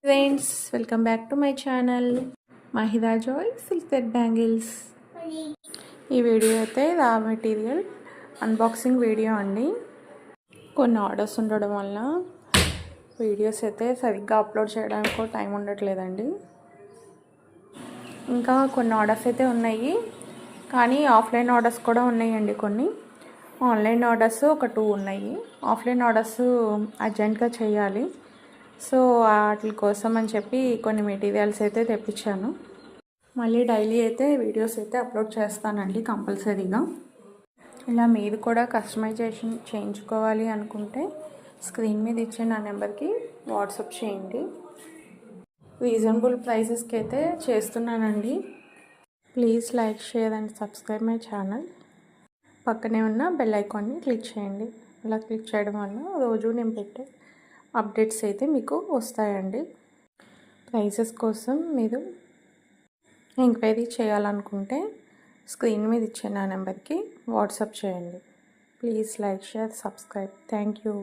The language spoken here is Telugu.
Friends, welcome back to my channel మహిదా జాయ్ సిల్క్ థ్రెడ్ బ్యాంగిల్స్. ఈ వీడియో అయితే రా మెటీరియల్ అన్బాక్సింగ్ వీడియో అండి. కొన్ని ఆర్డర్స్ ఉండడం వల్ల వీడియోస్ అయితే సరిగ్గా అప్లోడ్ చేయడానికి టైం ఉండట్లేదండి. ఇంకా కొన్ని ఆర్డర్స్ అయితే ఉన్నాయి, కానీ ఆఫ్లైన్ ఆర్డర్స్ కూడా ఉన్నాయండి. కొన్ని ఆన్లైన్ ఆర్డర్స్ ఒక 2 ఉన్నాయి. ఆఫ్లైన్ ఆర్డర్స్ అర్జెంట్గా చేయాలి. సో వాటి కోసం అని చెప్పి కొన్ని మెటీరియల్స్ అయితే తెప్పించాను. మళ్ళీ డైలీ అయితే వీడియోస్ అయితే అప్లోడ్ చేస్తానండి కంపల్సరీగా. ఇలా మీరు కూడా కస్టమైజేషన్ చేయించుకోవాలి అనుకుంటే స్క్రీన్ మీద ఇచ్చే నా నెంబర్కి వాట్సాప్ చేయండి. రీజనబుల్ ప్రైసెస్కి అయితే చేస్తున్నానండి. Please like, share and subscribe my channel. పక్కనే ఉన్న బెల్ ఐకాన్ని క్లిక్ చేయండి. అలా క్లిక్ చేయడం వల్ల రోజు నేను పెట్టే అప్డేట్స్ అయితే మీకు వస్తాయండి. ప్రైసెస్ కోసం మీరు ఎంక్వైరీ చేయాలనుకుంటే స్క్రీన్ మీద ఇచ్చే నా నెంబర్కి వాట్సాప్ చేయండి. Please like, share, subscribe. Thank you.